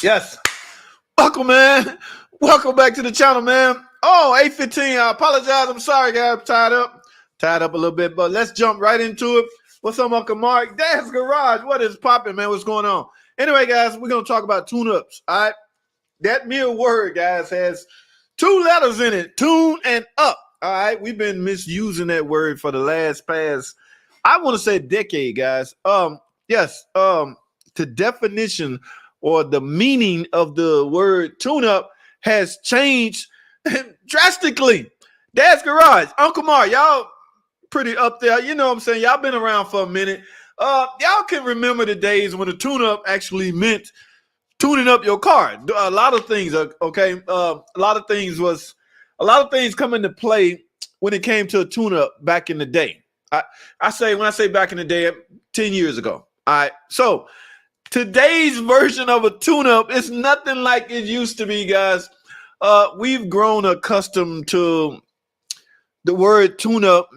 Yes. Welcome, man. Welcome back to the channel, man. Oh, 8:15. I apologize. I'm sorry, guys. I'm tied up. Tied up a little bit, but let's jump right into it. What's up, Uncle Mark? Dad's Garage. What is popping, man? What's going on? Anyway, guys, we're going to talk about tune-ups. All right. That mere word, guys, has two letters in it. Tune and up. All right. We've been misusing that word for the past, I want to say decade, guys. Yes. The definition or the meaning of the word tune-up has changed drastically. Dad's Garage, Uncle Mark, y'all pretty up there. You know what I'm saying? Y'all been around for a minute. Y'all can remember the days when the tune-up actually meant tuning up your car. A lot of things, okay? A lot of things come into play when it came to a tune-up back in the day. When I say back in the day, 10 years ago. All right. So today's version of a tune-up is nothing like it used to be, guys. We've grown accustomed to the word tune-up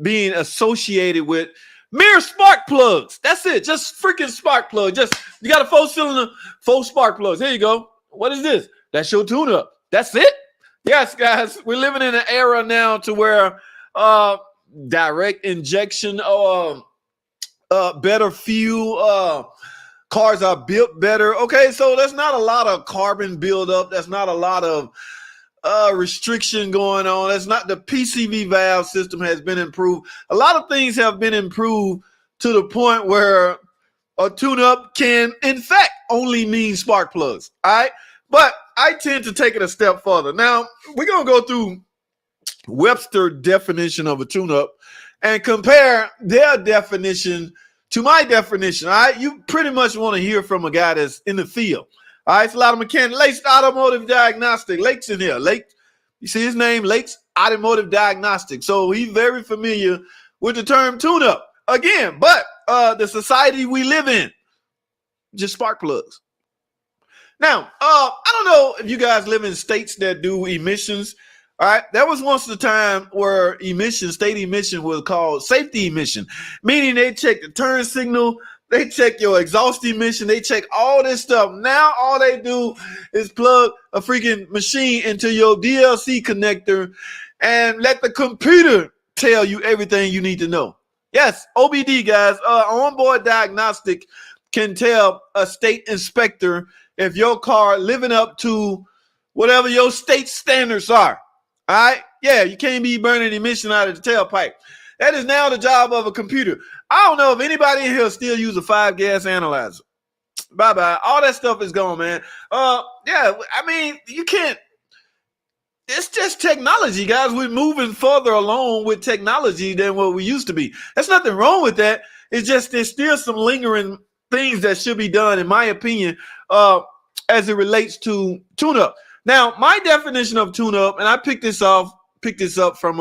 being associated with mere spark plugs. That's it. Just freaking spark plug. Just you got a 4-cylinder, 4 spark plugs. Here you go. What is this? That's your tune-up. That's it. Yes, guys. We're living in an era now to where direct injection better fuel, cars are built better. Okay, so there's not a lot of carbon buildup. There's not a lot of restriction going on. That's not the PCV valve system has been improved. A lot of things have been improved to the point where a tune-up can, in fact, only mean spark plugs. All right, but I tend to take it a step further. Now we're gonna go through Webster definition of a tune-up and compare their definition to my definition. All right, you pretty much want to hear from a guy that's in the field. All right, it's a lot of mechanics. Lake's Automotive Diagnostic. Lake's in here. Lake, you see his name? Lake's Automotive Diagnostic. So he's very familiar with the term tune-up. Again, but the society we live in, just spark plugs. Now, I don't know if you guys live in states that do emissions. All right, there was once a time where state emission was called safety emission, meaning they check the turn signal, they check your exhaust emission, they check all this stuff. Now all they do is plug a freaking machine into your DLC connector and let the computer tell you everything you need to know. Yes, OBD, guys, onboard diagnostic can tell a state inspector if your car living up to whatever your state standards are. All right. Yeah, you can't be burning emission out of the tailpipe. That is now the job of a computer. I don't know if anybody in here still use a 5-gas analyzer. Bye-bye. All that stuff is gone, man. Yeah, I mean, you can't. It's just technology, guys. We're moving further along with technology than what we used to be. There's nothing wrong with that. It's just there's still some lingering things that should be done, in my opinion, as it relates to tune-up. Now, my definition of tune-up, and I picked this up from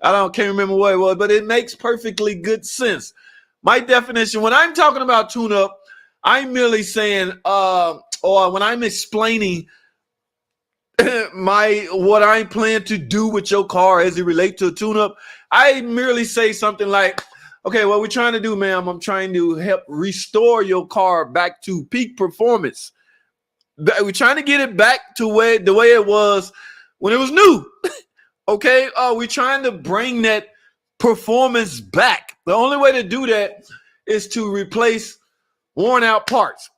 can't remember what it was, but it makes perfectly good sense. My definition, when I'm talking about tune-up, I'm merely saying, or when I'm explaining what I plan to do with your car as it relates to a tune-up, I merely say something like, okay, what we're trying to do, ma'am, I'm trying to help restore your car back to peak performance. We're trying to get it back to the way it was when it was new. Okay, we're trying to bring that performance back. The only way to do that is to replace worn out parts.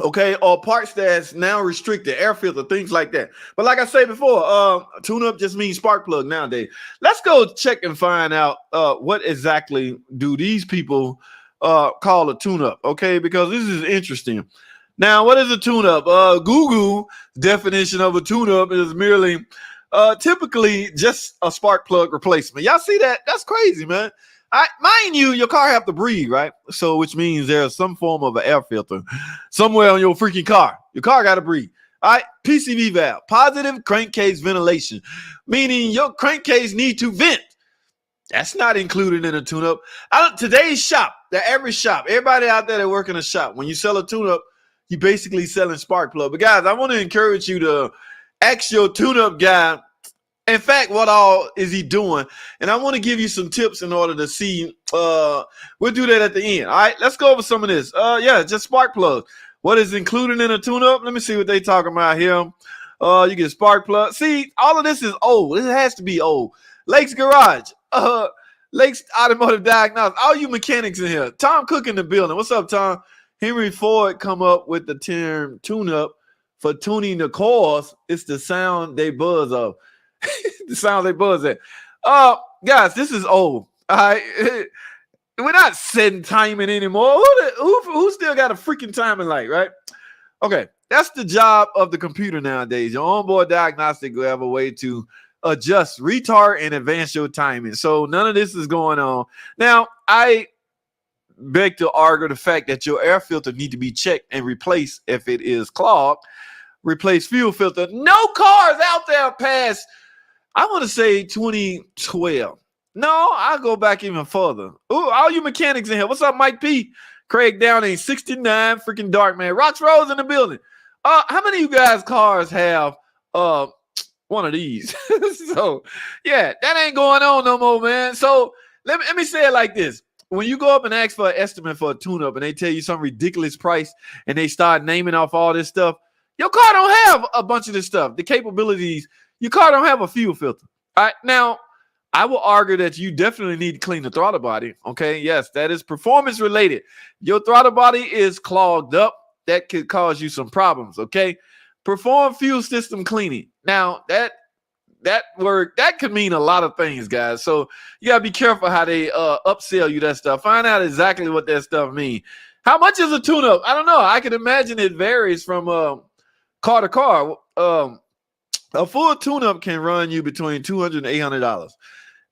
Okay, or parts that's now restricted, air filter, things like that. But like I said before, tune-up just means spark plug nowadays. Let's go check and find out what exactly do these people call a tune-up, okay? Because this is interesting. Now, what is a tune-up? Google definition of a tune-up is merely typically just a spark plug replacement. Y'all see that? That's crazy, man. Mind you, your car have to breathe, right? So which means there's some form of an air filter somewhere on your freaking car. Your car got to breathe. All right, PCV valve, positive crankcase ventilation, meaning your crankcase need to vent. That's not included in a tune-up. Today's shop, the average shop, everybody out there that work in a shop, when you sell a tune-up, you basically selling spark plug. But guys, I want to encourage you to ask your tune-up guy, in fact, what all is he doing? And I want to give you some tips in order to see. We'll do that at the end. All right, let's go over some of this. Yeah, just spark plugs. What is included in a tune-up? Let me see what they talking about here. You get spark plug. See, all of this is old. This has to be old. Lake's Garage. Lake's Automotive Diagnostic. All you mechanics in here. Tom Cook in the building. What's up, Tom? Henry Ford come up with the term tune-up for tuning the cars. It's the sound they buzz of. The sound they buzz at. Guys, this is old. All right. We're not setting timing anymore. Who still got a freaking timing light, right? Okay, that's the job of the computer nowadays. Your onboard diagnostic will have a way to adjust, retard, and advance your timing. So none of this is going on. Now, I beg to argue the fact that your air filter need to be checked and replaced if it is clogged. Replace fuel filter. No cars out there past, I want to say 2012. No, I'll go back even further. Ooh, all you mechanics in here. What's up, Mike P? Craig Downey, 69, freaking dark, man. Rocks Rose in the building. How many of you guys' cars have one of these? So, yeah, that ain't going on no more, man. So, let me say it like this. When you go up and ask for an estimate for a tune-up and they tell you some ridiculous price and they start naming off all this stuff, your car don't have a bunch of this stuff. The capabilities, your car don't have a fuel filter. All right, now, I will argue that you definitely need to clean the throttle body. Okay, yes, that is performance related. Your throttle body is clogged up. That could cause you some problems. Okay, perform fuel system cleaning. Now that word that could mean a lot of things, guys. So you gotta be careful how they upsell you that stuff. Find out exactly what that stuff means. How much is a tune-up? I don't know. I can imagine it varies from car to car. A full tune-up can run you between $200 and $800.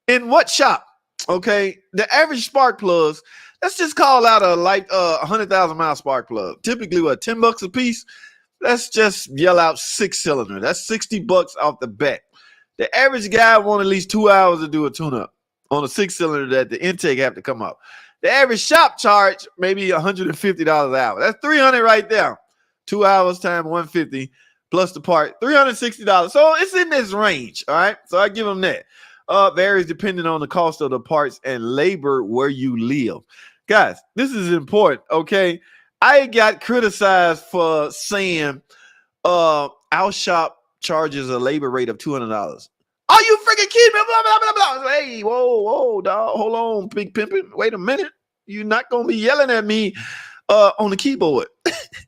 In what shop? Okay, the average spark plugs, let's just call out a 100,000 mile spark plug. Typically, what, $10 a piece? Let's just yell out 6-cylinder. That's $60 off the bat. The average guy want at least 2 hours to do a tune-up on a 6-cylinder that the intake have to come up. The average shop charge maybe $150 an hour. That's $300 right there. 2 hours times $150 plus the part, $360. So it's in this range. All right, so I give them that. Varies depending on the cost of the parts and labor where you live. Guys, this is important, okay? I got criticized for saying our shop charges a labor rate of $200. Are you freaking kidding me? Blah, blah, blah, blah. Hey, whoa, dog. Hold on, big pimpin'. Wait a minute. You're not going to be yelling at me on the keyboard.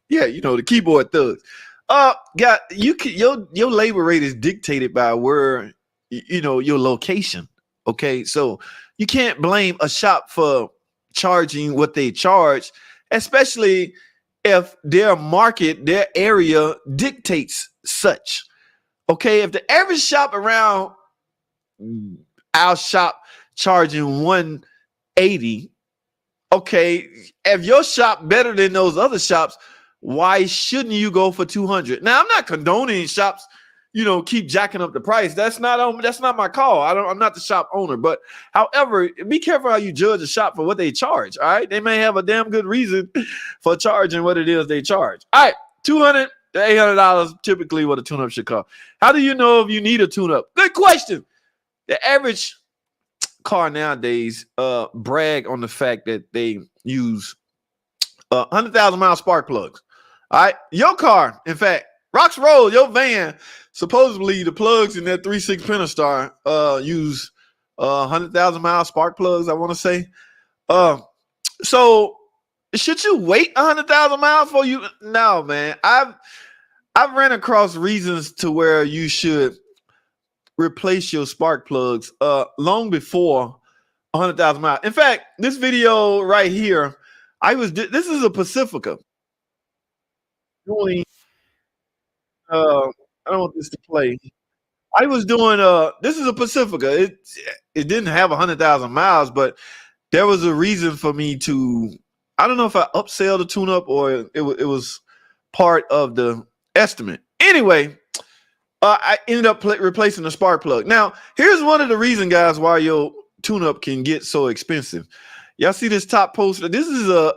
Yeah, you know, the keyboard thugs. Your labor rate is dictated by where your location. Okay, so you can't blame a shop for charging what they charge, especially if their market, their area dictates such. Okay, if the average shop around our shop charging 180, okay, if your shop better than those other shops, why shouldn't you go for 200? Now, I'm not condoning shops keep jacking up the price. That's not my call. I'm not the shop owner. But however, be careful how you judge a shop for what they charge. All right. They may have a damn good reason for charging what it is they charge. All right. $200 to $800 typically what a tune-up should cost. How do you know if you need a tune-up? Good question. The average car nowadays brag on the fact that they use 100,000 mile spark plugs. All right. Your car, in fact, Rocks Roll, your van, supposedly the plugs in that 3.6 Pentastar use 100,000 mile spark plugs, I want to say. So should you wait 100,000 miles for you? No, man. I've ran across reasons to where you should replace your spark plugs long before 100,000 miles. In fact, this video right here, this is a Pacifica. Doing I don't want this to play. I was doing this is a Pacifica. It didn't have 100,000 miles, but there was a reason for me to, I don't know if I upsell the tune-up or it was part of the estimate. Anyway, I ended up replacing the spark plug. Now, here's one of the reasons, guys, why your tune-up can get so expensive. Y'all see this top poster? This is a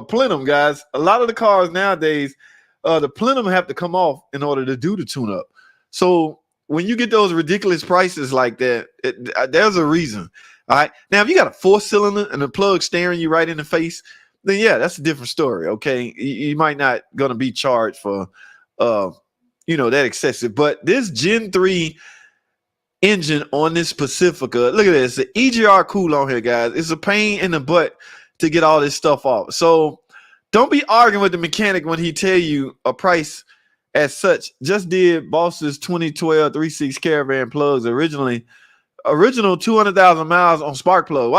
plenum, guys. A lot of the cars nowadays, the plenum have to come off in order to do the tune-up. So when you get those ridiculous prices like that, there's a reason. All right. Now, if you got a 4-cylinder and the plug staring you right in the face, then yeah, that's a different story. Okay, you might not gonna be charged for that excessive. But this Gen 3 engine on this Pacifica, look at this, the EGR cool on here, guys. It's a pain in the butt to get all this stuff off. So don't be arguing with the mechanic when he tell you a price as such. Just did Boss's 2012 3.6 Caravan plugs original 200,000 miles on spark plug.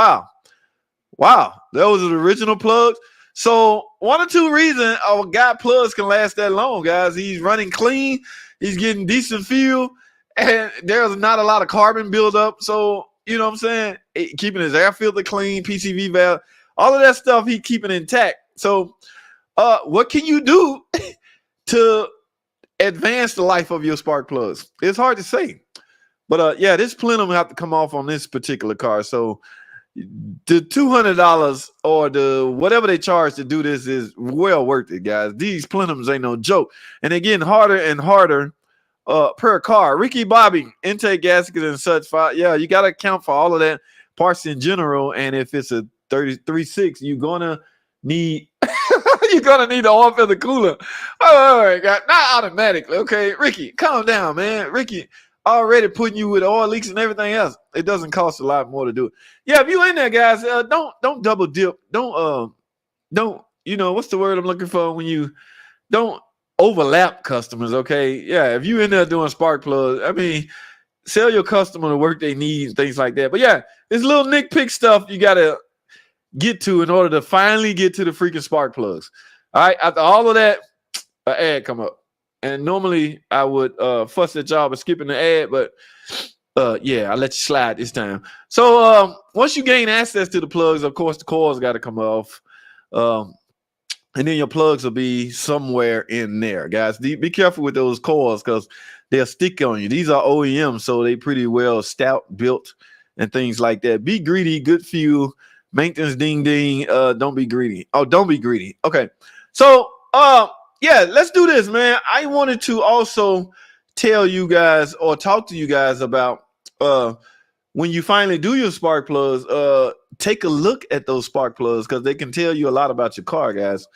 Wow, those are the original plugs. So one or two reasons our guy plugs can last that long, guys. He's running clean, he's getting decent fuel, and there's not a lot of carbon buildup. So you know what I'm saying? Keeping his air filter clean, PCV valve, all of that stuff he keeping intact. So what can you do to advance the life of your spark plugs? It's hard to say. But yeah, this plenum have to come off on this particular car. So the $200 or the whatever they charge to do this is well worth it, guys. These plenums ain't no joke. And they're getting harder and harder per car. Ricky Bobby, intake gaskets and such. Yeah, you got to account for all of that parts in general. And if it's a 33.6, you're going to need the oil filter cooler. All right, guys. Not automatically. Okay, Ricky, calm down, man. Ricky already putting you with oil leaks and everything else. It doesn't cost a lot more to do it. Yeah, if you in there, guys, don't double dip. Don't what's the word I'm looking for when you don't overlap customers, okay? Yeah, if you in there doing spark plugs, I mean, sell your customer the work they need and things like that. But yeah, this little nitpick stuff you got to get to in order to finally get to the freaking spark plugs. All right, after all of that, an ad come up. And normally I would fuss at y'all by skipping the ad, but yeah, I'll let you slide this time. So once you gain access to the plugs, of course, the coils got to come off. And then your plugs will be somewhere in there, guys. Be careful with those coils because they'll stick on you. These are OEM, so they pretty well stout built and things like that. Be greedy, good fuel, maintenance, ding, ding. Don't be greedy. Oh, don't be greedy. Okay. So, yeah, let's do this, man. I wanted to also tell you guys or talk to you guys about when you finally do your spark plugs, take a look at those spark plugs because they can tell you a lot about your car, guys.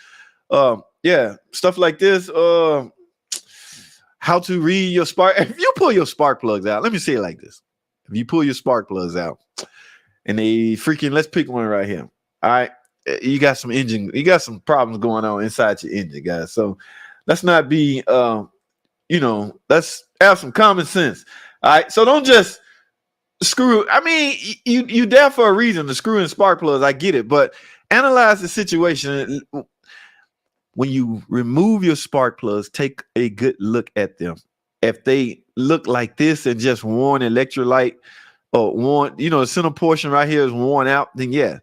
Yeah, stuff like this. How to read your spark. If you pull your spark plugs out, let me say it like this. If you pull your spark plugs out and they freaking, let's pick one right here. All right. You got some problems going on inside your engine, guys. So let's not be, let's have some common sense. All right. So don't just screw. I mean, you there for a reason to screw in spark plugs. I get it, but analyze the situation. When you remove your spark plugs, take a good look at them. If they look like this and just worn electrolyte or worn, the center portion right here is worn out, then yeah,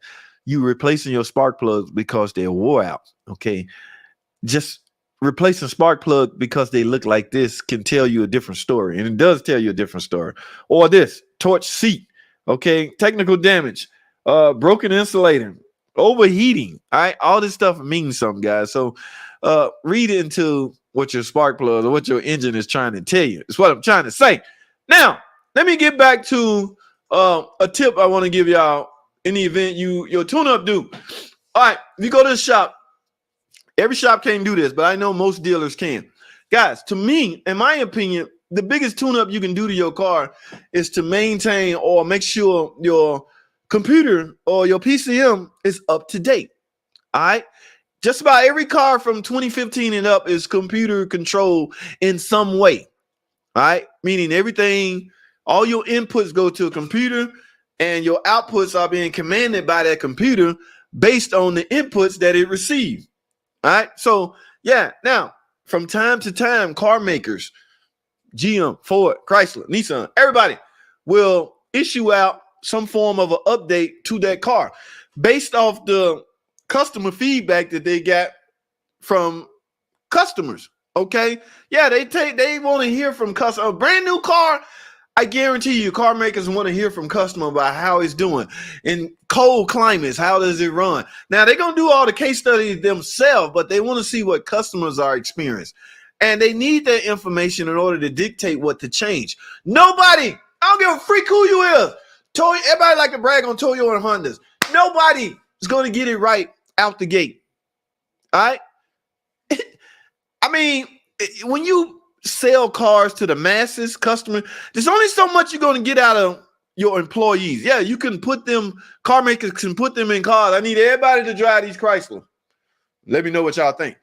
you replacing your spark plugs because they're wore out. Okay. Just replacing spark plug because they look like this can tell you a different story. And it does tell you a different story. Or this torch seat. Okay. Technical damage, broken insulator, overheating. All right. All this stuff means something, guys. So read into what your spark plugs or what your engine is trying to tell you. It's what I'm trying to say. Now, let me get back to a tip I want to give y'all in the event your tune-up do. All right, if you go to the shop, every shop can't do this, but I know most dealers can. Guys, to me, in my opinion, the biggest tune-up you can do to your car is to maintain or make sure your computer or your PCM is up to date. All right. Just about every car from 2015 and up is computer controlled in some way. All right. Meaning everything, all your inputs go to a computer and your outputs are being commanded by that computer based on the inputs that it received. All right. So, yeah. Now, from time to time, car makers, GM, Ford, Chrysler, Nissan, everybody will issue out some form of an update to that car based off the customer feedback that they got from customers. Okay. Yeah, they want to hear from customers. A brand new car, I guarantee you, car makers want to hear from customer about how it's doing in cold climates. How does it run? Now they're gonna do all the case studies themselves, but they want to see what customers are experiencing, and they need that information in order to dictate what to change. Nobody, I don't give a freak who you is. Everybody like to brag on Toyota and Hondas. Nobody is going to get it right out the gate. All right. I mean, when you sell cars to the masses, customer, there's only so much you're going to get out of your employees. Yeah, you can put them, car makers can put them in cars. I need everybody to drive these Chrysler. Let me know what y'all think.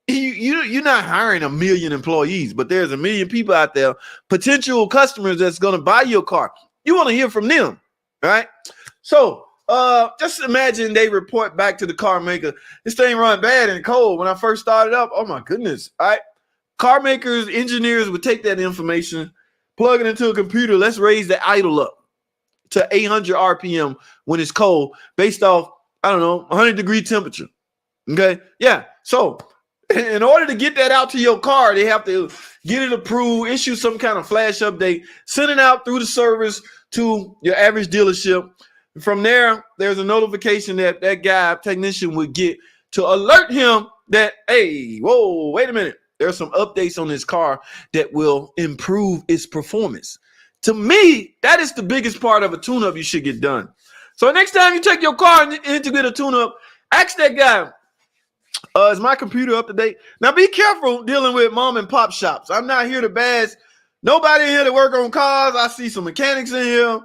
You're not hiring 1 million employees, but there's 1 million people out there, potential customers that's going to buy your car. You want to hear from them, right? So just imagine they report back to the car maker, this thing run bad and cold. When I first started up, oh my goodness, all right? Car makers, engineers would take that information, plug it into a computer. Let's raise the idle up to 800 RPM when it's cold based off, I don't know, 100-degree temperature. Okay. Yeah. So in order to get that out to your car, they have to get it approved, issue some kind of flash update, send it out through the service to your average dealership. From there, there's a notification that that guy, technician, would get to alert him that, hey, whoa, wait a minute. There's some updates on this car that will improve its performance. To me, that is the biggest part of a tune-up you should get done. So next time you take your car in to get a tune-up, ask that guy, is my computer up to date? Now be careful dealing with mom and pop shops. I'm not here to bash nobody in here to work on cars. I see some mechanics in here. All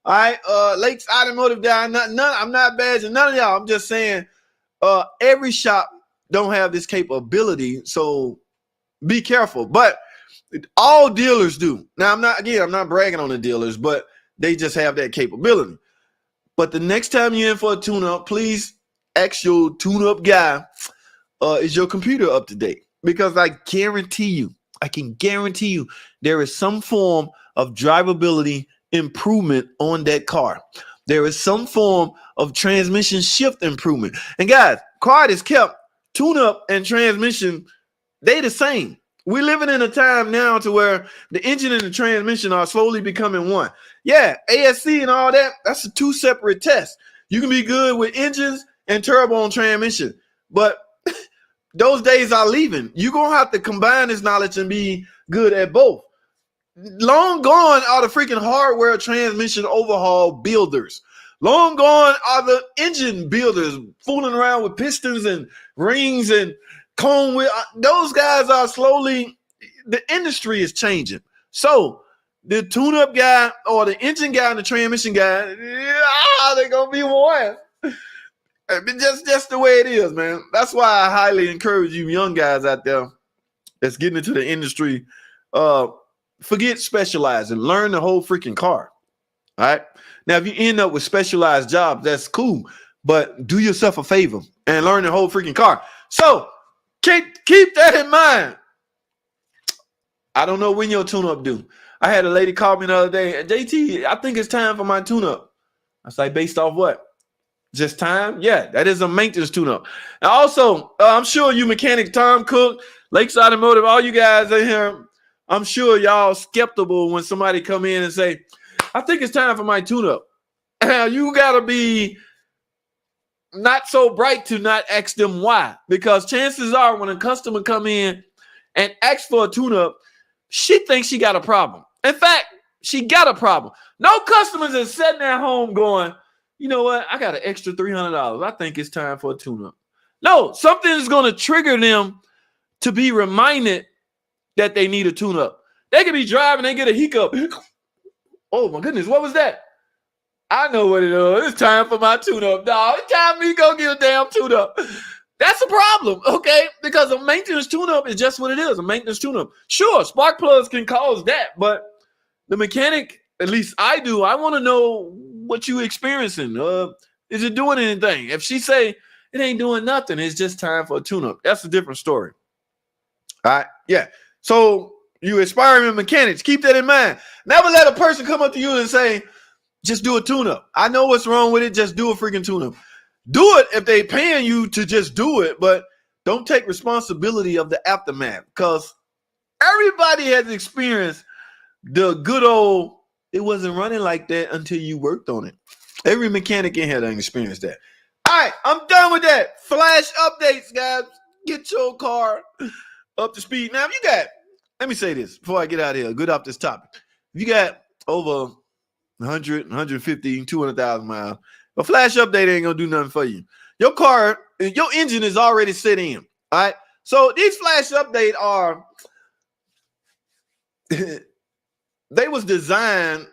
right. Lakes Automotive Guy. I'm not bashing none of y'all. I'm just saying every shop don't have this capability. So be careful. But all dealers do. Now I'm not bragging on the dealers, but they just have that capability. But the next time you're in for a tune-up, please ask your tune-up guy, is your computer up to date? Because I can guarantee you there is some form of drivability improvement on that car. There is some form of transmission shift improvement. And guys, car is kept, tune-up and transmission, they the same. We're living in a time now to where the engine and the transmission are slowly becoming one. Yeah, ASC and all that, that's two separate tests. You can be good with engines and turbo and transmission, but those days are leaving. You're going to have to combine this knowledge and be good at both. Long gone are the freaking hardware transmission overhaul builders. Long gone are the engine builders fooling around with pistons and rings and cone wheel. Those guys are slowly, the industry is changing. So the tune-up guy or the engine guy and the transmission guy, they're going to be one. Just the way it is, man. That's why I highly encourage you young guys out there that's getting into the industry. Forget specializing. Learn the whole freaking car. All right. Now, if you end up with specialized jobs, that's cool. But do yourself a favor and learn the whole freaking car. So keep that in mind. I don't know when your tune-up due. I had a lady call me the other day. JT, I think it's time for my tune-up. I was like, based off what? Just time? Yeah, that is a maintenance tune-up. And also, I'm sure you mechanics, Tom Cook, Lakes Automotive, all you guys in here, I'm sure y'all skeptical when somebody come in and say, I think it's time for my tune-up. You got to be not so bright to not ask them why. Because chances are when a customer come in and asks for a tune-up, she thinks she got a problem. In fact, she got a problem. No customers is sitting at home going, you know what? I got an extra $300. I think it's time for a tune-up. No, something is going to trigger them to be reminded that they need a tune-up. They could be driving, they get a hiccup. Oh my goodness, what was that? I know what it is. It's time for my tune-up, dog. It's time for me to go get a damn tune-up. That's a problem, okay? Because a maintenance tune-up is just what it is, a maintenance tune-up. Sure, spark plugs can cause that, but the mechanic, at least I do, I want to know what you experiencing. Is it doing anything? If she say it ain't doing nothing, it's just time for a tune-up. That's a different story. All right, yeah. So you aspiring mechanics, keep that in mind. Never let a person come up to you and say, just do a tune-up. I know what's wrong with it. Just do a freaking tune-up. Do it if they paying you to just do it, but don't take responsibility of the aftermath because everybody has experienced the good old, it wasn't running like that until you worked on it. Every mechanic in here done experienced that. All right, I'm done with that. Flash updates, guys. Get your car up to speed. Now, if you got, let me say this before I get out of here, good off this topic. If you got over 100, 150, 200,000 miles, a flash update ain't going to do nothing for you. Your car Your engine is already set in. All right. So these flash updates are they was designed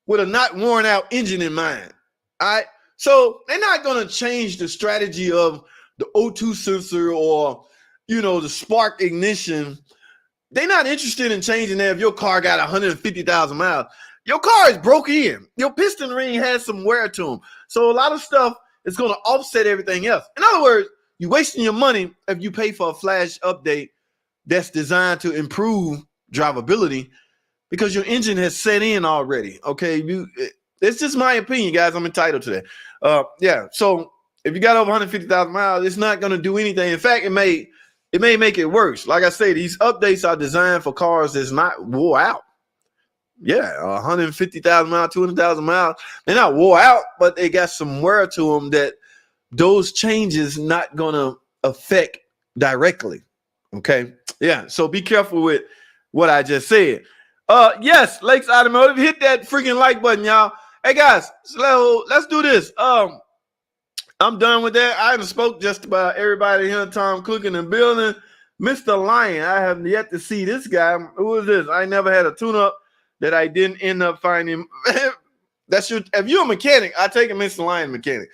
with a not worn out engine in mind. All right. So they're not going to change the strategy of the O2 sensor or, the spark ignition. They're not interested in changing that if your car got 150,000 miles. Your car is broke in. Your piston ring has some wear to them. So a lot of stuff is going to offset everything else. In other words, you're wasting your money if you pay for a flash update that's designed to improve drivability because your engine has set in already. Okay, it's just my opinion, guys. I'm entitled to that. Yeah. So if you got over 150,000 miles, it's not going to do anything. In fact, it may make it worse. Like I say, these updates are designed for cars that's not wore out. Yeah, 150,000 miles, 200,000 miles. They're not wore out, but they got some wear to them that those changes not going to affect directly. Okay. Yeah. So be careful with what I just said. Yes, Lakes Automotive, hit that freaking like button, y'all. Hey guys, so let's do this. I'm done with that. I done spoke just about everybody here. Tom Cook in the building. Mr. Lion, I have yet to see this guy. Who is this? I never had a tune-up that I didn't end up finding. If you're a mechanic, I take a Mr. Lion mechanic.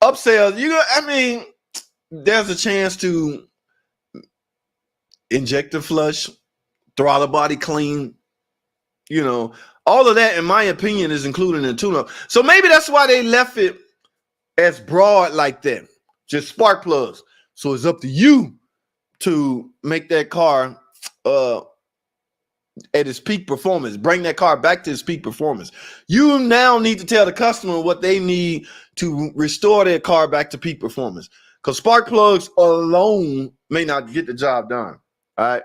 Upsells, there's a chance to injector flush, throttle body clean, all of that, in my opinion, is included in tune-up. So maybe that's why they left it as broad like that, just spark plugs. So it's up to you to make that car at its peak performance, bring that car back to its peak performance. You now need to tell the customer what they need to restore their car back to peak performance, because spark plugs alone may not get the job done. All right.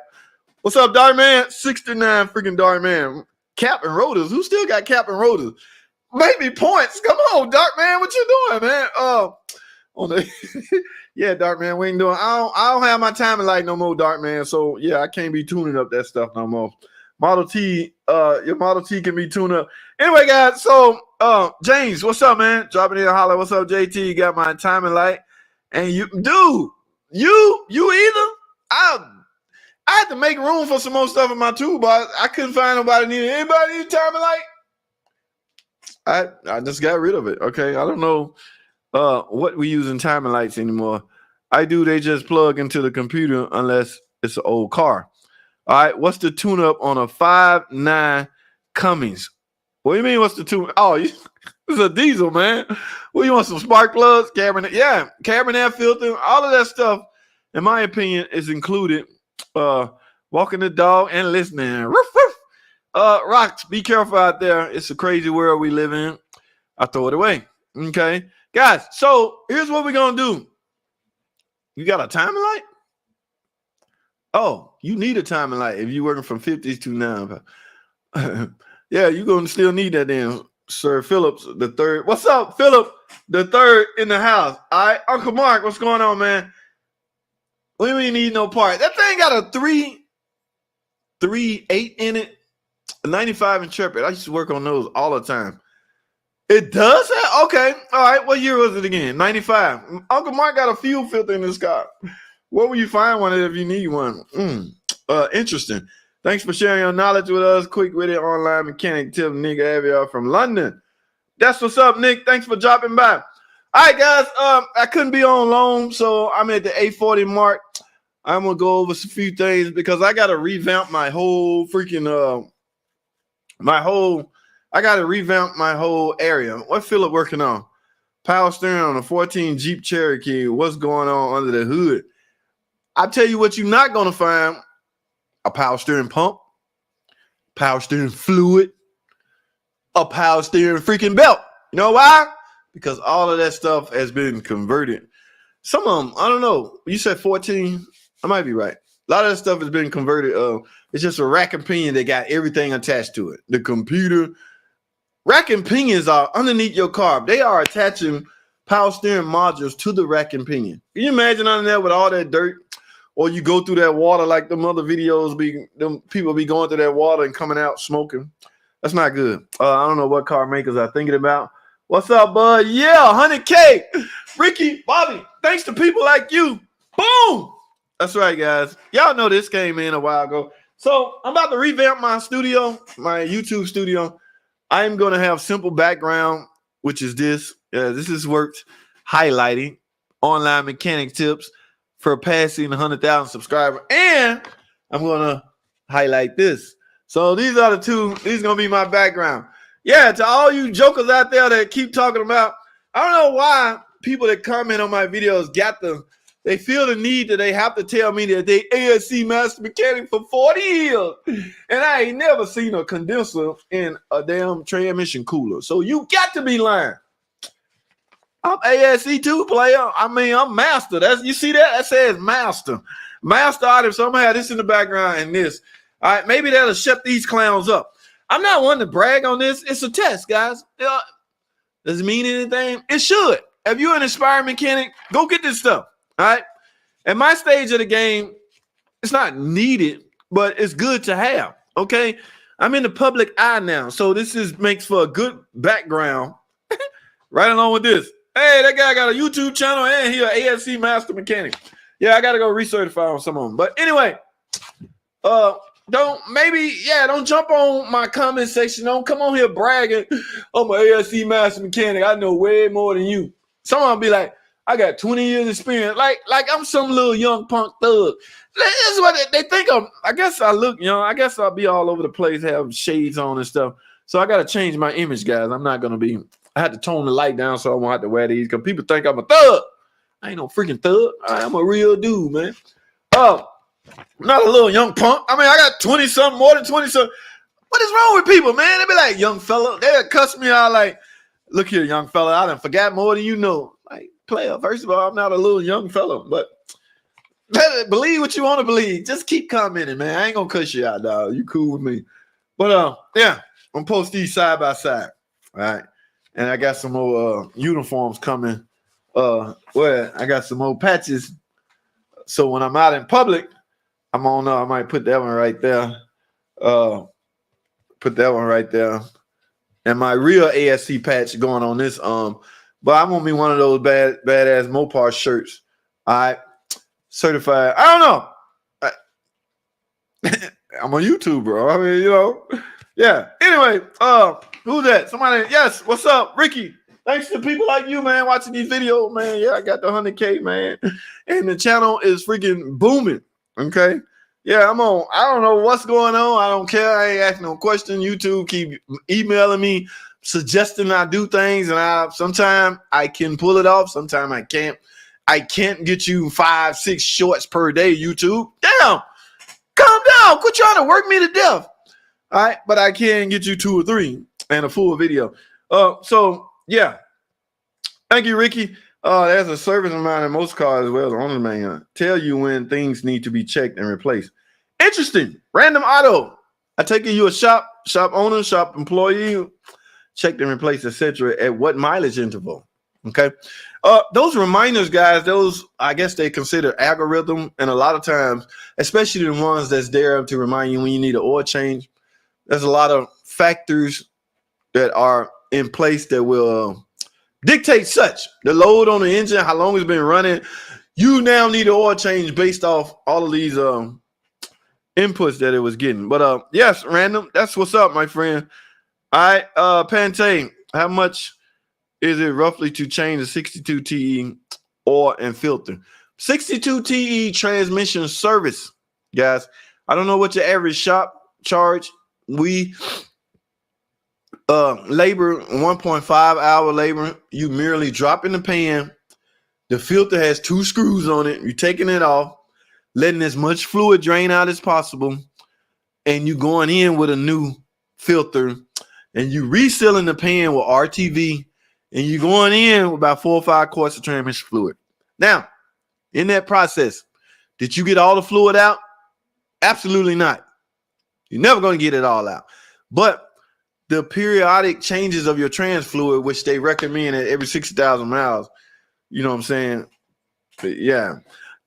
What's up, Dark Man? 69 freaking Dark Man. Cap and rotors. Who still got cap and rotors? Maybe points. Come on, Dark Man. What you doing, man? Yeah, Dark Man. We ain't doing. I don't have my timing light no more, Dark Man. So yeah, I can't be tuning up that stuff no more. Model T, your Model T can be tuned up. Anyway, guys. So James, what's up, man? Dropping in a holler. What's up, JT? You got my timing light, and you either. I had to make room for some more stuff in my toolbox. I couldn't find nobody needed. Anybody need a timing light? I just got rid of it. Okay. I don't know what we use in timing lights anymore. They just plug into the computer unless it's an old car. All right. What's the tune up on a 5.9 Cummins? What do you mean? What's the tune? Oh, it's a diesel, man. Well, you want some spark plugs, cabin? Yeah. Cabin air filter, all of that stuff, in my opinion, is included. Walking the dog and listening. Roof, roof. Rocks, be careful out there. It's a crazy world we live in. I throw it away. Okay. Guys, so here's what we're going to do. You got a timing light? Oh, you need a timing light if you're working from 50s to now. Yeah, you're going to still need that then. Sir Phillips the third. What's up, Philip the third in the house? All right. Uncle Mark, what's going on, man? We ain't need no part. That thing got a 3.8 in it. A 95 Intrepid. I used to work on those all the time. It does have? Okay. All right. What year was it again? 95. Uncle Mark got a fuel filter in his car. Where will you find one if you need one? Interesting. Thanks for sharing your knowledge with us. Quick with it, online mechanic tip, Nick Aviar from London. That's what's up, Nick. Thanks for dropping by. All right, guys. I couldn't be on long, so I'm at the 8:40 mark. I'm gonna go over a few things because I gotta revamp my whole freaking I gotta revamp my whole area. What Philip working on? Power steering on a 14 Jeep Cherokee. What's going on under the hood? I'll tell you what you're not gonna find: a power steering pump, power steering fluid, a power steering freaking belt. You know why? Because all of that stuff has been converted. Some of them, I don't know. You said 14. I might be right. A lot of that stuff has been converted. It's just a rack and pinion that got everything attached to it. The computer. Rack and pinions are underneath your car. They are attaching power steering modules to the rack and pinion. Can you imagine under there with all that dirt? Or you go through that water like them other videos, them people be going through that water and coming out smoking. That's not good. I don't know what car makers are thinking about, What's up, bud? Yeah, 100K. Ricky, Bobby, thanks to people like you. Boom. That's right, guys. Y'all know this came in a while ago. So I'm about to revamp my studio, my YouTube studio. I'm going to have simple background, which is this. This is worked highlighting online mechanic tips for passing 100,000 subscribers. And I'm going to highlight this. So these are the two. These are going to be my background. Yeah, to all you jokers out there that keep talking about, I don't know why people that comment on my videos they feel the need that they have to tell me that they ASC master mechanic for 40 years. And I ain't never seen a condenser in a damn transmission cooler. So you got to be lying. I'm ASC 2 player. I mean, I'm master. You see that? That says master. Master item. So I'm going to have this in the background and this. All right, maybe that'll shut these clowns up. I'm not one to brag on this. It's a test, guys. Does it mean anything? It should. If you're an inspired mechanic, go get this stuff. All right. At my stage of the game, it's not needed, but it's good to have. Okay. I'm in the public eye now. So this makes for a good background. Right along with this. Hey, that guy got a YouTube channel and he an ASC master mechanic. Yeah, I gotta go recertify on some of them. But anyway, don't jump on my comment section. Don't come on here bragging. I'm an ASC master mechanic. I know way more than you. Someone be like, I got 20 years experience. Like I'm some little young punk thug. This is what they think of. I guess I look young. I guess I'll be all over the place, have shades on and stuff. So I got to change my image, guys. I'm not going to be. I had to tone the light down so I won't have to wear these because people think I'm a thug. I ain't no freaking thug. I'm a real dude, man. I'm not a little young punk. I mean, I got 20-something, more than 20-something. What is wrong with people, man? They be like, young fella. They'll cuss me out like, look here, young fella. I done forgot more than you know. Like, player, first of all, I'm not a little young fella, but believe what you want to believe. Just keep commenting, man. I ain't going to cuss you out, dog. You cool with me. But, yeah, I'm going to post these side by side. All right. And I got some more uniforms coming. Where I got some more patches. So when I'm out in public, I might put that one right there. Put that one right there. And my real ASC patch going on this but I'm gonna be one of those badass Mopar shirts. All right, certified. I don't know. I'm on YouTube, bro. I mean, yeah. Anyway, who's that? Somebody? Yes. What's up, Ricky? Thanks to people like you, man, watching these videos, man. Yeah, I got the 100K, man, and the channel is freaking booming. Okay. Yeah, I'm on. I don't know what's going on. I don't care. I ain't asking no question. YouTube keep emailing me, suggesting I do things, and sometimes I can pull it off. Sometimes I can't. I can't get you 5-6 shorts per day, YouTube. Damn, calm down. Quit trying to work me to death. All right, but I can get you 2 or 3 and a full video. So yeah, thank you, Ricky. There's a service of mine in most cars as well. The owner man tell you when things need to be checked and replaced. Interesting. Random Auto. I take it you a shop owner, shop employee, checked and replaced, etc. At what mileage interval? Okay. Those reminders, guys, those I guess they consider algorithm, and a lot of times, especially the ones that's there to remind you when you need an oil change, there's a lot of factors that are in place that will dictate such the load on the engine, how long it's been running. You now need an oil change based off all of these inputs that it was getting. But yes, random. That's what's up, my friend. All right, Pantane, how much is it roughly to change the 62 TE oil and filter? 62 TE transmission service, guys. I don't know what your average shop charge. We labor 1.5 hour labor. You merely drop in the pan. The filter has 2 screws on it. You're taking it off, letting as much fluid drain out as possible, and you going in with a new filter, and you resealing the pan with RTV, and you going in with about 4 or 5 quarts of transmission fluid. Now, in that process, did you get all the fluid out? Absolutely not. You're never going to get it all out. But the periodic changes of your trans fluid, which they recommend at every 60,000 miles, you know what I'm saying? But yeah.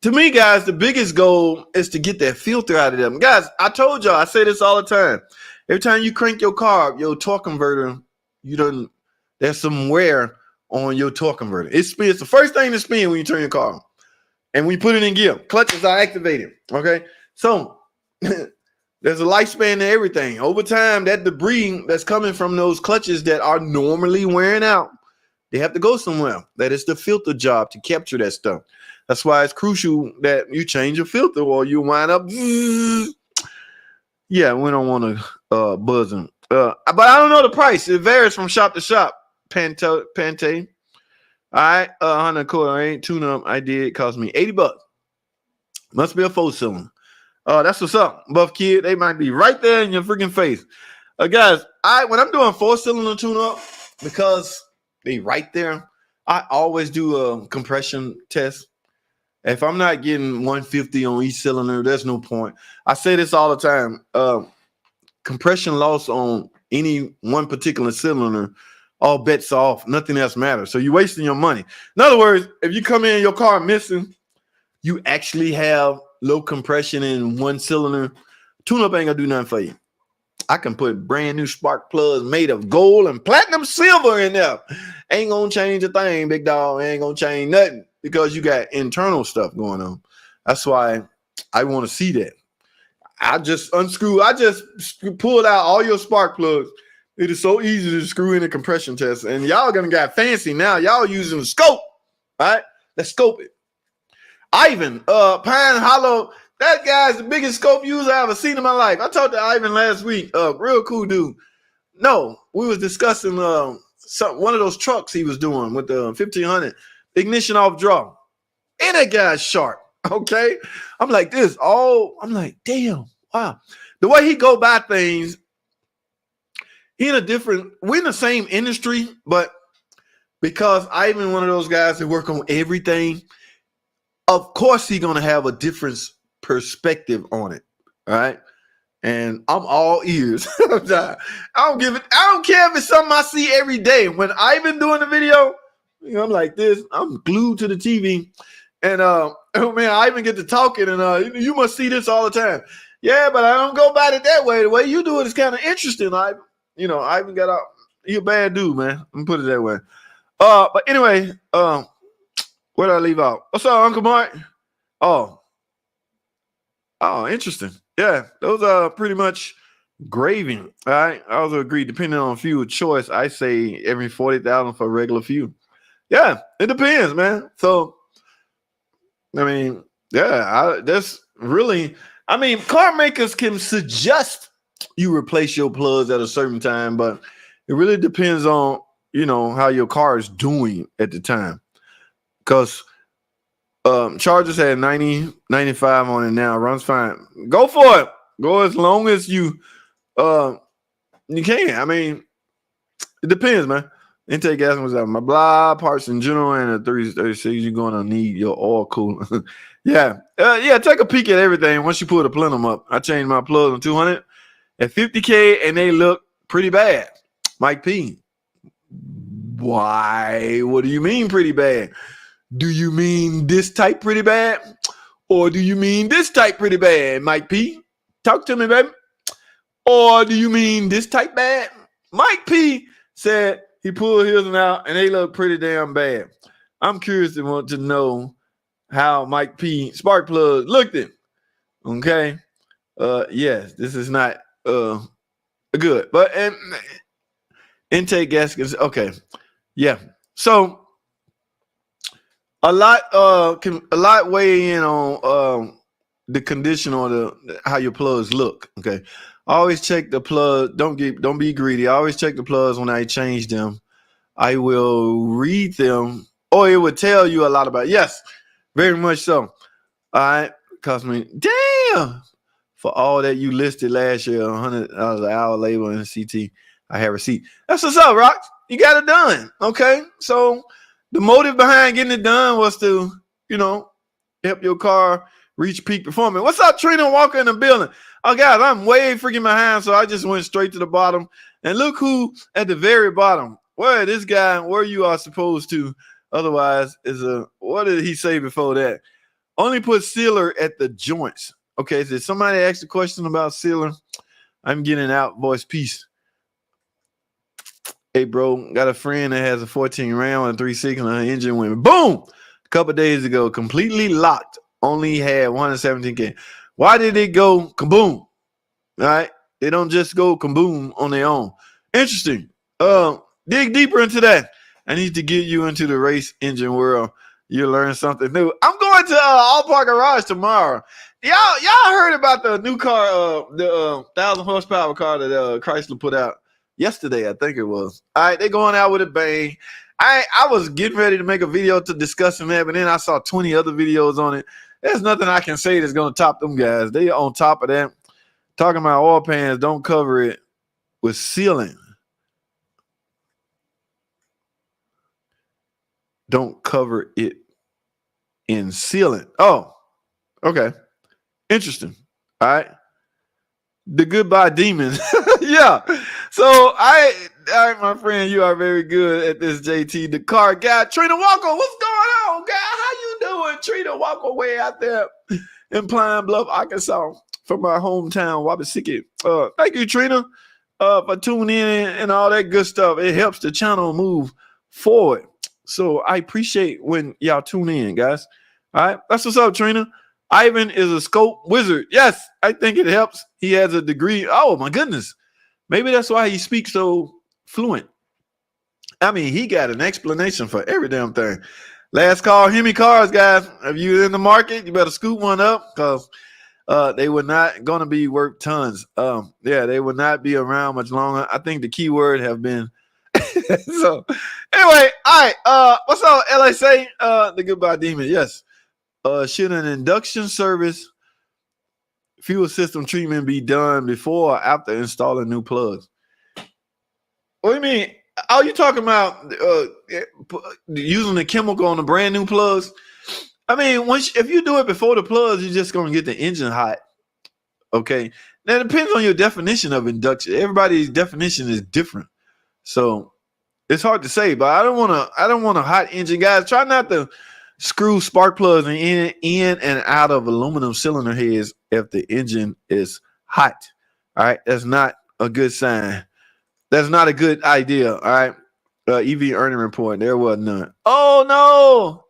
To me, guys, the biggest goal is to get that filter out of them. Guys, I told y'all, I say this all the time. Every time you crank your car, your torque converter, you there's some wear on your torque converter. It spins. The first thing to spin when you turn your car on. And we put it in gear. Clutches are activated. Okay. So there's a lifespan to everything. Over time, that debris that's coming from those clutches that are normally wearing out, they have to go somewhere. That is the filter job to capture that stuff. That's why it's crucial that you change your filter or you wind up. Yeah, we don't want to buzz them. But I don't know the price. It varies from shop to shop. Pante. All right, 100 quarter. I ain't tune up. I did. It cost me $80. Must be a 4-cylinder. That's what's up, Buff Kid. They might be right there in your freaking face. Guys, when I'm doing 4-cylinder tune up, because they right there, I always do a compression test. If I'm not getting 150 on each cylinder, there's no point. I say this all the time. Compression loss on any one particular cylinder, all bets off. Nothing else matters. So you're wasting your money. In other words, if you come in your car missing, you actually have low compression in one cylinder, tune-up ain't gonna do nothing for you. I can put brand new spark plugs made of gold and platinum silver in there. Ain't gonna change a thing, big dog. Ain't gonna change nothing because you got internal stuff going on. That's why I want to see that. I just pulled out all your spark plugs. It is so easy to screw in a compression test. And y'all gonna get fancy now. Y'all using the scope. All right, let's scope it. Ivan, Pine Hollow, that guy's the biggest scope user I've ever seen in my life. I talked to Ivan last week. Real cool dude. No, we was discussing one of those trucks he was doing with the 1500 ignition off draw. And that guy's sharp. Okay. I'm like, damn, wow. The way he go by things, we're in the same industry, but because Ivan one of those guys that work on everything, of course he's gonna have a different perspective on it. All right. And I'm all ears. I don't care if it's something I see every day. When Ivan doing the video, I'm like this. I'm glued to the TV. And Ivan get to talking, and you must see this all the time. Yeah, but I don't go about it that way. The way you do it is kind of interesting, Ivan. Ivan got out. He a bad dude, man. Let me put it that way. But anyway, where did I leave out? What's up, Uncle Mark? Oh, interesting. Yeah, those are pretty much graving. All right. I also agree, depending on fuel choice, I say every 40,000 for regular fuel. Yeah, it depends, man. So, I mean, yeah, car makers can suggest you replace your plugs at a certain time, but it really depends on, how your car is doing at the time. Because Chargers had 90, 95 on it now. Runs fine. Go for it. Go as long as you can. I mean, it depends, man. Intake gas was out. My blah parts in general and a 336, you're going to need your oil cooler. Yeah. Take a peek at everything once you pull the plenum up. I changed my plugs on 200 at 50K, and they look pretty bad. Mike P. Why? What do you mean pretty bad? Do you mean this type pretty bad? Or do you mean this type pretty bad, Mike P? Talk to me, baby. Or do you mean this type bad? Mike P said he pulled his out and they look pretty damn bad. I'm curious to want to know how Mike P spark plug looked at. Okay. Yes, this is not good. But intake gaskets, okay. Yeah. So a lot weigh in on the condition or how your plugs look. Okay. Always check the plug. Don't be greedy. I always check the plugs when I change them. I will read them, or it would tell you a lot about it. Yes, very much so. All right. Cost me damn for all that you listed last year, $100 an hour labor in CT. I have a receipt. That's what's up, Rock. You got it done. Okay. So the motive behind getting it done was to, help your car reach peak performance. What's up, Trina Walker in the building? Oh, guys, I'm way freaking behind, so I just went straight to the bottom. And look who at the very bottom. Where this guy, where you are supposed to. Otherwise, what did he say before that? Only put sealer at the joints. Okay, did somebody ask a question about sealer? I'm getting out, voice. Peace. Hey, bro, got a friend that has a 14 round and 360 and her engine went boom a couple days ago, completely locked. Only had 117K. Why did it go kaboom? All right. They don't just go kaboom on their own. Interesting. Dig deeper into that. I need to get you into the race engine world. You learn something new. I'm going to All Park Garage tomorrow. Y'all heard about the new car, the 1,000 horsepower car that Chrysler put out yesterday, I think it was. All right, they're going out with a bang. I was getting ready to make a video to discussing that, but then I saw 20 other videos on it. There's nothing I can say that's going to top them guys. They on top of that. Talking about oil pans, don't cover it with sealant. Don't cover it in sealant. Oh, okay. Interesting. All right. The goodbye demon. Yeah. So all right, my friend, you are very good at this, JT. The car guy, Trina Walker. What's going on, guy? How you doing, Trina Walker? Way out there in Pine Bluff, Arkansas, from my hometown, Wabasiki. Thank you, Trina, for tuning in and all that good stuff. It helps the channel move forward. So I appreciate when y'all tune in, guys. All right, that's what's up, Trina. Ivan is a scope wizard. Yes, I think it helps. He has a degree. Oh, my goodness. Maybe that's why he speaks so fluent. I mean, he got an explanation for every damn thing. Last call, Hemi Cars, guys. If you're in the market, you better scoop one up because they were not going to be worth tons. Yeah, they will not be around much longer. I think the keyword have been. So, anyway, all right. What's up, LSA? The goodbye demon. Yes. Should an induction service fuel system treatment be done before or after installing new plugs? What do you mean? Are you talking about using the chemical on the brand new plugs? I mean, if you do it before the plugs, you're just going to get the engine hot. Okay. Now, it depends on your definition of induction. Everybody's definition is different. So it's hard to say, but I don't want a hot engine, guys. Try not to screw spark plugs in and out of aluminum cylinder heads if the engine is hot. All right. That's not a good sign. That's not a good idea. All right. EV earning report. There was none. Oh, no.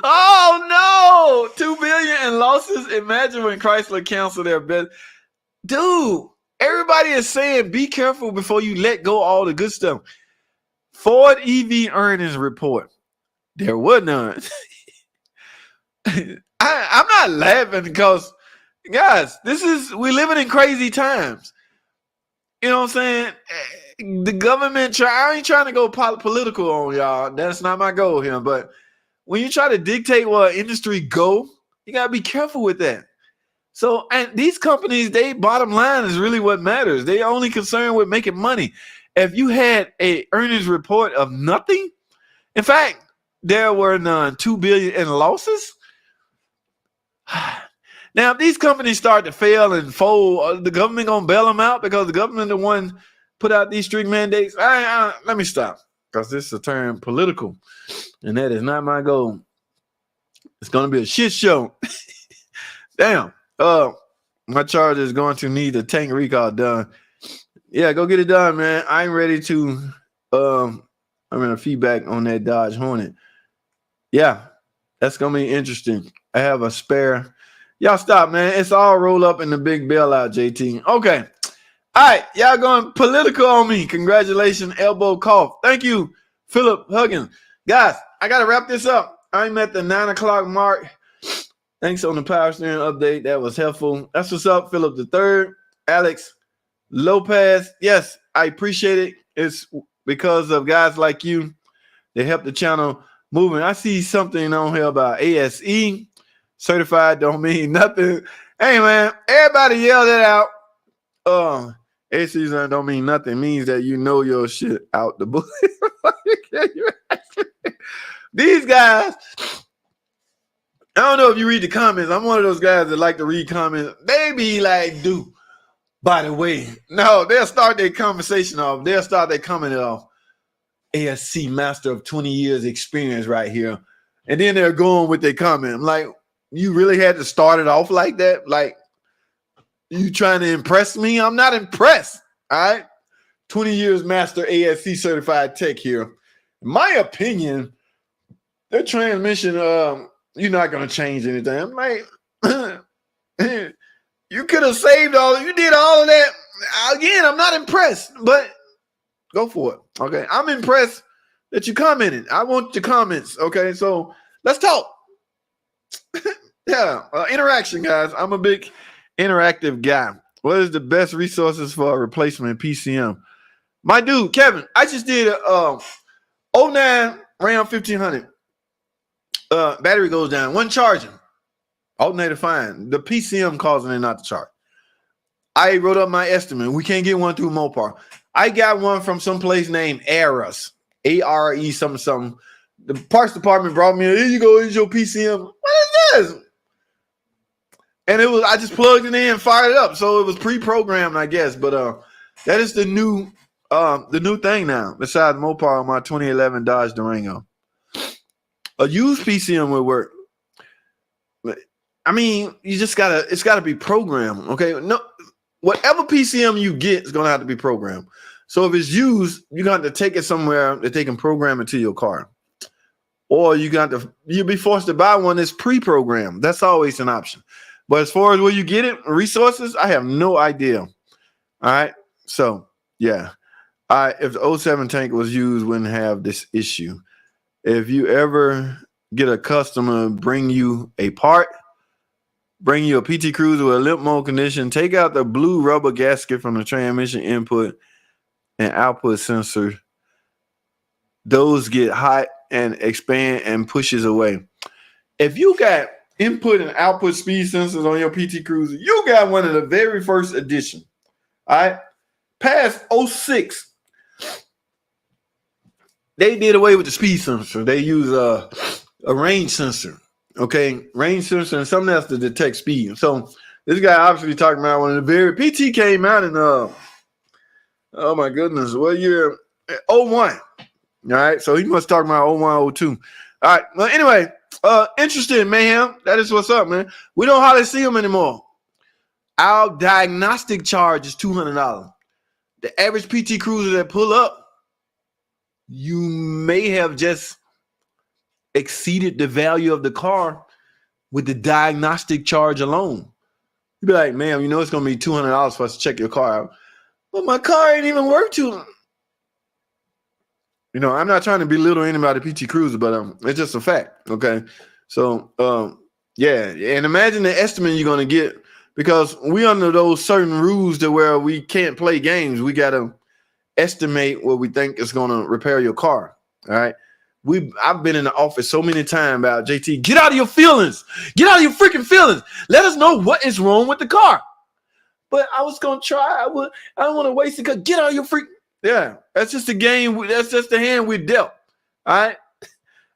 Oh, no. $2 billion in losses. Imagine when Chrysler canceled their bid. Dude, everybody is saying be careful before you let go all the good stuff. Ford EV earnings report. There was none. I'm not laughing because, guys, we're living in crazy times. You know what I'm saying? The government, I ain't trying to go political on y'all. That's not my goal here. But when you try to dictate where industry go, you got to be careful with that. So, and these companies, they bottom line is really what matters. They only concerned with making money. If you had a earnings report of nothing, in fact, there were none, $2 billion in losses. Now, if these companies start to fail and fold, the government gonna bail them out because the government the one put out these strict mandates. Let me stop because this is a term political, and that is not my goal. It's gonna be a shit show. Damn. My Charger is going to need a tank recall done. Yeah, go get it done, man. I'm ready to. I'm gonna feedback on that Dodge Hornet. Yeah, that's gonna be interesting. I have a spare. Y'all stop, man. It's all rolled up in the big bailout, JT. Okay. All right. Y'all going political on me. Congratulations, elbow cough. Thank you, Philip Huggins. Guys, I got to wrap this up. I'm at the 9 o'clock mark. Thanks on the power steering update. That was helpful. That's what's up, Philip the Third. Alex Lopez. Yes, I appreciate it. It's because of guys like you that help the channel moving. I see something on here about ASE. Certified don't mean nothing. Hey, man, everybody yell that out. ACs don't mean nothing. It means that you know your shit out the book. These guys, I don't know if you read the comments. I'm one of those guys that like to read comments. They be like, dude, by the way. No, they'll start their conversation off. They'll start their comment off. ASC master of 20 years experience right here. And then they're going with their comment. I'm like, you really had to start it off like that? Like, you trying to impress me? I'm not impressed. All right. 20 years master ASC certified tech here. In my opinion, their transmission, you're not going to change anything. I'm like, you could have saved you did all of that. Again, I'm not impressed, but go for it. Okay. I'm impressed that you commented. I want your comments. Okay. So let's talk. Yeah. Interaction, guys. I'm a big interactive guy. What is the best resources for a replacement PCM? My dude, Kevin, I just did a 09 Ram 1500. Battery goes down. One charging. Alternator fine. The PCM causing it not to charge. I wrote up my estimate. We can't get one through Mopar. I got one from some place named Ares. A-R-E something. The parts department brought me, here you go, here's your PCM. What is this? And I just plugged it in and fired it up. So it was pre-programmed, I guess. But that is the new thing now, besides Mopar on my 2011 Dodge Durango. A used PCM would work. I mean, it's gotta be programmed. Okay. No, whatever PCM you get is gonna have to be programmed. So if it's used, you're gonna have to take it somewhere that they can program it to your car. Or you'll be forced to buy one that's pre-programmed. That's always an option. But as far as where you get it, resources, I have no idea. All right. So yeah. If the 07 tank was used, wouldn't have this issue. If you ever get a customer bring you a part, bring you a PT Cruiser with a limp mode condition, take out the blue rubber gasket from the transmission input and output sensor. Those get hot and expand and pushes away. If you got input and output speed sensors on your PT Cruiser, you got one of the very first edition. All right. Past 06, they did away with the speed sensor. They use a range sensor. Okay, range sensor and something else to detect speed. So this guy obviously talking about one of the very PT came out in oh my goodness, what year? 01. All right, so he must talk about 01, 02. All right, well anyway, interesting, mayhem. That is what's up, man. We don't hardly see them anymore. Our diagnostic charge is $200. The average PT Cruiser that pull up, you may have just exceeded the value of the car with the diagnostic charge alone. You'd be like, ma'am, it's going to be $200 for us to check your car out. But my car ain't even worth $200. I'm not trying to belittle anybody PT Cruiser, but it's just a fact. Okay. So, yeah. And imagine the estimate you're going to get, because we under those certain rules to where we can't play games. We got to estimate what we think is going to repair your car. All right. I've been in the office so many times about JT, get out of your feelings. Get out of your freaking feelings. Let us know what is wrong with the car. But I was going to try. I don't want to waste it. Get out of your freaking. Yeah. That's just the game. That's just the hand we dealt. All right.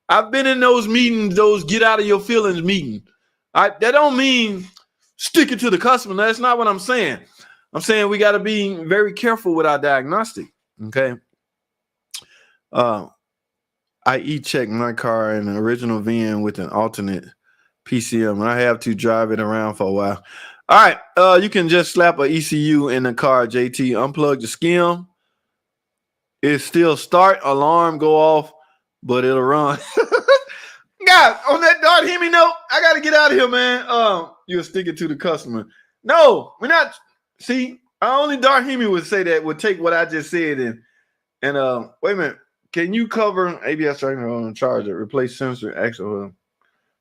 I've been in those meetings, those get out of your feelings meeting. All right. That don't mean stick it to the customer. That's not what I'm saying. I'm saying we got to be very careful with our diagnostic. Okay. I e-check my car in an original VIN with an alternate PCM, and I have to drive it around for a while. All right. You can just slap an ECU in the car, JT. Unplug the skim. It still start, alarm go off, but it'll run. Guys, on that Dart Hemi note, I got to get out of here, man. You're sticking to the customer. No, we're not. See, only Dart Hemi would say that, would take what I just said and wait a minute. Can you cover ABS tracking on charger, replace sensor, axle?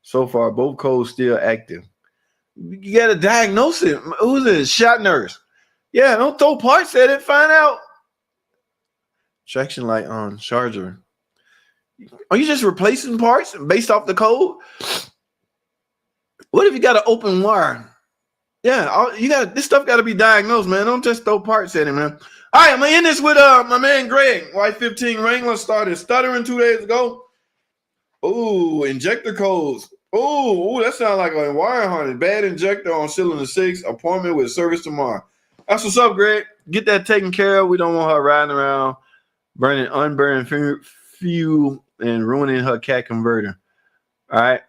So far, both codes still active. You got to diagnose it. Who's it? Shot nurse. Yeah, don't throw parts at it. Find out. Traction light on charger. Are you just replacing parts based off the code? What if you got an open wire? Yeah, this stuff got to be diagnosed, man. Don't just throw parts at it, man. All right, I'm gonna end this with my man Greg. Y15 Wrangler started stuttering 2 days ago. Ooh, injector codes. Ooh, that sounds like a wire harness. Bad injector on cylinder 6. Appointment with service tomorrow. That's what's up, Greg. Get that taken care of. We don't want her riding around burning unburned fuel and ruining her cat converter. All right.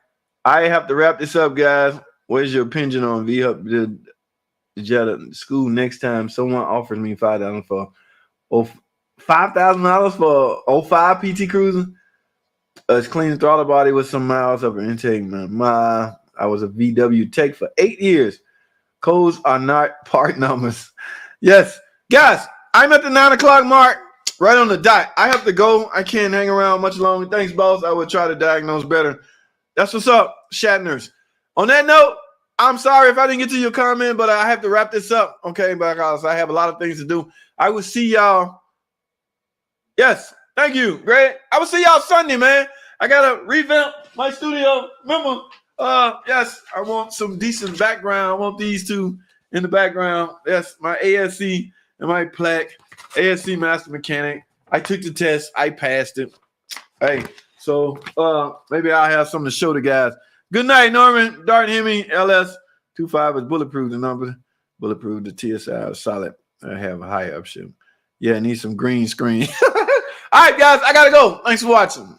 I have to wrap this up, guys. Where's your opinion on V-Hub Jetta school next time someone offers me $5 for Oh, $5,000 for 05 PT Cruiser. It's clean throttle body with some miles upper intake, man. I was a VW tech for 8 years. Codes are not part numbers. Yes, guys, I'm at the 9 o'clock mark, right on the dot. I have to go. I can't hang around much longer. Thanks, boss. I will try to diagnose better. That's what's up, Shatners. On that note, I'm sorry if I didn't get to your comment, but I have to wrap this up, okay? Because I have a lot of things to do. I will see y'all. Yes, thank you. Great. I will see y'all Sunday, man. I gotta revamp my studio. Remember, yes, I want some decent background. I want these two in the background. Yes, my ASC and my plaque. ASC Master Mechanic. I took the test. I passed it. Hey, so maybe I'll have something to show the guys. Good night, Norman. Dart Hemi, LS25 is bulletproof. The number, bulletproof. The TSI is solid. I have a higher upshift. Yeah, I need some green screen. All right, guys, I gotta go. Thanks for watching.